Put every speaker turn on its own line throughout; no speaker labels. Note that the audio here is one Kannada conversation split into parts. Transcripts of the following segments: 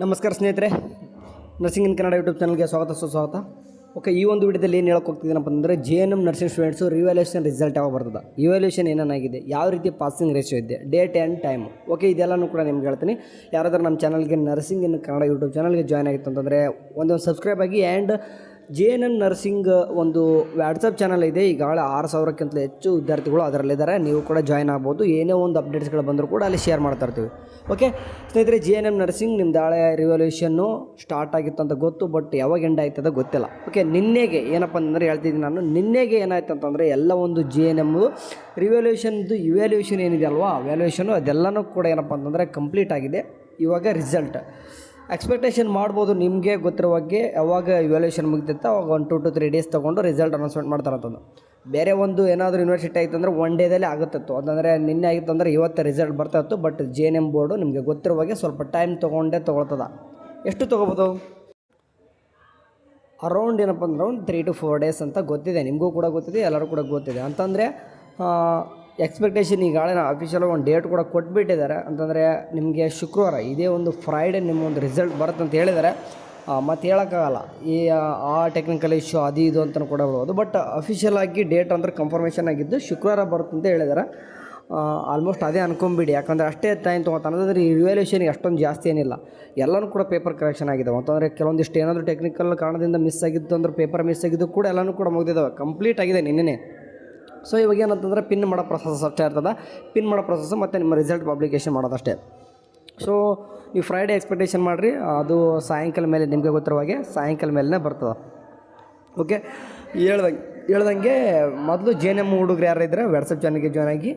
ನಮಸ್ಕಾರ ಸ್ನೇಹಿತರೆ, ನರ್ಸಿಂಗ್ ಇನ್ ಕನ್ನಡ ಯೂಟ್ಯೂಬ್ ಚಾನಲ್ಗೆ ಸುಸ್ವಾಗತ. ಓಕೆ, ಈ ಒಂದು ವಿಡಿಯೋದಲ್ಲಿ ಏನು ಹೇಳಕ್ಕೆ ಹೋಗ್ತಿದ್ದೀನಪ್ಪ ಅಂದರೆ JNM nursing students revaluation result ಯಾವಾಗ ಬರ್ತದೆ, ಇವ್ಯಾಲ್ಯೂಷನ್ ಏನಾಗಿದೆ, ಯಾವ ರೀತಿ ಪಾಸಿಂಗ್ ರೇಷಿಯೋ ಇದೆ, ಡೇಟ್ ಆ್ಯಂಡ್ ಟೈಮು. ಓಕೆ, ಇದೆಲ್ಲನೂ ಕೂಡ ನಿಮ್ಗೆ ಹೇಳ್ತೀನಿ. ಯಾರಾದರೂ ನಮ್ಮ ಚಾನಲ್ಗೆ ನರ್ಸಿಂಗ್ ಇನ್ ಕನ್ನಡ ಯೂಟ್ಯೂಬ್ ಚಾನಲ್ಗೆ ಜಾಯ್ನ್ ಆಗಿತ್ತು ಅಂತಂದರೆ ಒಂದು ಸಬ್ಸ್ಕ್ರೈಬ್ ಆಗಿ. ಆ್ಯಂಡ್ JNM ನರ್ಸಿಂಗ್ ಒಂದು ವಾಟ್ಸಪ್ ಚಾನಲ್ ಇದೆ. ಈಗಾಗಲೇ 6,000ಕ್ಕಿಂತ ಹೆಚ್ಚು ವಿದ್ಯಾರ್ಥಿಗಳು ಅದರಲ್ಲಿದ್ದಾರೆ. ನೀವು ಕೂಡ ಜಾಯ್ನ್ ಆಗ್ಬೋದು. ಏನೇ ಒಂದು ಅಪ್ಡೇಟ್ಸ್ಗಳು ಬಂದರೂ ಕೂಡ ಅಲ್ಲಿ ಶೇರ್ ಮಾಡ್ತಾ ಇರ್ತೀವಿ. ಓಕೆ ಸ್ನೇಹಿತರೆ, JNM ನರ್ಸಿಂಗ್ ನಿಮ್ದು ಹಳೆ ರಿವಲ್ಯೂಷನ್ನು ಸ್ಟಾರ್ಟ್ ಆಗಿತ್ತು ಅಂತ ಗೊತ್ತು, ಬಟ್ ಯಾವಾಗ ಎಂಡ್ ಆಯ್ತದ ಗೊತ್ತಿಲ್ಲ. ಓಕೆ, ನಿನ್ನೆಗೆ ಏನಪ್ಪ ಅಂತಂದರೆ ಹೇಳ್ತಿದ್ದೀನಿ ನಾನು, ನಿನ್ನೆಗೆ ಏನಾಯ್ತು ಅಂತಂದರೆ ಎಲ್ಲ ಒಂದು JNM ರಿವಲ್ಯೂಷನ್ದು ಇವ್ಯಾಲ್ಯೂಷನ್ ಏನಿದೆ ಅಲ್ವಾ, ವ್ಯಾಲ್ಯೂಷನು ಅದೆಲ್ಲನೂ ಕೂಡ ಏನಪ್ಪ ಅಂತಂದರೆ ಕಂಪ್ಲೀಟ್ ಆಗಿದೆ. ಇವಾಗ ರಿಸಲ್ಟ್ ಎಕ್ಸ್ಪೆಕ್ಟೇಷನ್ ಮಾಡ್ಬೋದು. ನಿಮಗೆ ಗೊತ್ತಿರುವಾಗೆ ಯಾವಾಗ ಇವ್ಯಾಲ್ಯೂಷನ್ ಮುಗಿದಿತ್ತು ಅವಾಗ 1 to 3 ಡೇಸ್ ತೊಗೊಂಡು ರಿಸಲ್ಟ್ ಅನೌನ್ಸ್ಮೆಂಟ್ ಮಾಡ್ತಾರಂತಂದು. ಬೇರೆ ಒಂದು ಏನಾದರೂ ಯೂನಿವರ್ಸಿಟಿ ಆಯಿತು ಅಂದರೆ 1 ಡೇದಲ್ಲಿ ಆಗುತ್ತಿತ್ತು. ಅದಂದರೆ ನಿನ್ನೆ ಆಗಿತ್ತು ಅಂದರೆ ಇವತ್ತು ರಿಸಲ್ಟ್ ಬರ್ತಾ ಇತ್ತು. ಬಟ್ JNM ಬೋರ್ಡು ನಿಮಗೆ ಗೊತ್ತಿರುವಾಗೆ ಸ್ವಲ್ಪ ಟೈಮ್ ತೊಗೊಳ್ತದ. ಎಷ್ಟು ತೊಗೋಬೋದು? ಅರೌಂಡ್ ಏನಪ್ಪ ಅಂದ್ರೆ ಒಂದು 3 to 4 ಡೇಸ್ ಅಂತ ಗೊತ್ತಿದೆ. ನಿಮಗೂ ಕೂಡ ಗೊತ್ತಿದೆ, ಎಲ್ಲರೂ ಕೂಡ ಗೊತ್ತಿದೆ. ಅಂತಂದರೆ ಎಕ್ಸ್ಪೆಕ್ಟೇಷನ್ ಈಗಾಗಲೇ ಅಫಿಷಿಯಲ್ ಒಂದು ಡೇಟ್ ಕೂಡ ಕೊಟ್ಬಿಟ್ಟಿದ್ದಾರೆ. ಅಂತಂದರೆ ನಿಮಗೆ ಶುಕ್ರವಾರ, ಇದೇ ಒಂದು ಫ್ರೈಡೇ ನಿಮ್ಮ ಒಂದು ರಿಸಲ್ಟ್ ಬರುತ್ತೆ ಅಂತ ಹೇಳಿದ್ದಾರೆ. ಮತ್ತು ಹೇಳೋಕ್ಕಾಗಲ್ಲ, ಈ ಆ ಟೆಕ್ನಿಕಲ್ ಇಶ್ಯೂ ಅದು ಇದು ಅಂತಲೂ ಕೂಡ ಹೇಳ್ಬೋದು. ಬಟ್ ಅಫಿಷಿಯಲ್ ಆಗಿ ಡೇಟ್ ಅಂದರೆ ಕನ್ಫರ್ಮೇಷನ್ ಆಗಿದ್ದು ಶುಕ್ರವಾರ ಬರುತ್ತೆ ಅಂತ ಹೇಳಿದ್ದಾರೆ. ಆಲ್ಮೋಸ್ಟ್ ಅದೇ ಅನ್ಕೊಂಬಿಡಿ, ಯಾಕಂದರೆ ಅಷ್ಟೇ ಟೈಮ್ ತೊಗೊತಾನೆ. ಅಂದರೆ ಈ ರಿವ್ಯಾಲ್ಯೂಷನ್ಗೆ ಅಷ್ಟೊಂದು ಜಾಸ್ತಿ ಏನಿಲ್ಲ, ಎಲ್ಲನೂ ಕೂಡ ಪೇಪರ್ ಕರೆಕ್ಷನ್ ಆಗಿದ್ದಾವೆ. ಅಂತಂದರೆ ಕೆಲವೊಂದಿಷ್ಟು ಏನಾದರೂ ಟೆಕ್ನಿಕಲ್ ಕಾರಣದಿಂದ ಮಿಸ್ ಆಗಿತ್ತು ಅಂದ್ರೆ ಪೇಪರ್ ಮಿಸ್ ಆಗಿದ್ದು ಕೂಡ ಎಲ್ಲನೂ ಕೂಡ ಮುಗಿದಿದ್ದಾವೆ, ಕಂಪ್ಲೀಟ್ ಆಗಿದೆ ನಿನ್ನೆ. ಸೊ ಇವಾಗ ಏನಂತಂದರೆ ಪಿನ್ ಮಾಡೋ ಪ್ರೊಸೆಸ್ ಅಷ್ಟೇ ಇರ್ತದೆ. ಪಿನ್ ಮಾಡೋ ಪ್ರೊಸೆಸ್ ಮತ್ತು ನಿಮ್ಮ ರಿಸಲ್ಟ್ ಪಬ್ಲಿಕೇಶನ್ ಮಾಡೋದಷ್ಟೇ. ಸೊ ನೀವು ಫ್ರೈಡೇ ಎಕ್ಸ್ಪೆಕ್ಟೇಷನ್ ಮಾಡಿರಿ, ಅದು ಸಾಯಂಕಾಲ ಮೇಲೆ ನಿಮಗೆ ಗೊತ್ತಿರುವಾಗೆ ಸಾಯಂಕಾಲ ಮೇಲೇ ಬರ್ತದೆ. ಓಕೆ, ಹೇಳ್ದಂಗೆ ಮೊದಲು JNM ಹುಡುಗರು ಯಾರಿದ್ದರೆ ವಾಟ್ಸಪ್ ಚಾನಲ್ಗೆ ಜಾಯ್ನ್ ಆಗಿ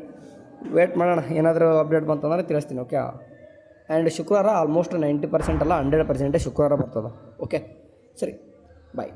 ವೇಟ್ ಮಾಡೋಣ. ಏನಾದರೂ ಅಪ್ಡೇಟ್ ಬಂತಂದರೆ ತಿಳಿಸ್ತೀನಿ. ಓಕೆ, ಆ್ಯಂಡ್ ಶುಕ್ರವಾರ ಆಲ್ಮೋಸ್ಟ್ 90% ಅಲ್ಲ 100% ಶುಕ್ರವಾರ ಬರ್ತದೆ. ಓಕೆ, ಸರಿ, ಬಾಯ್.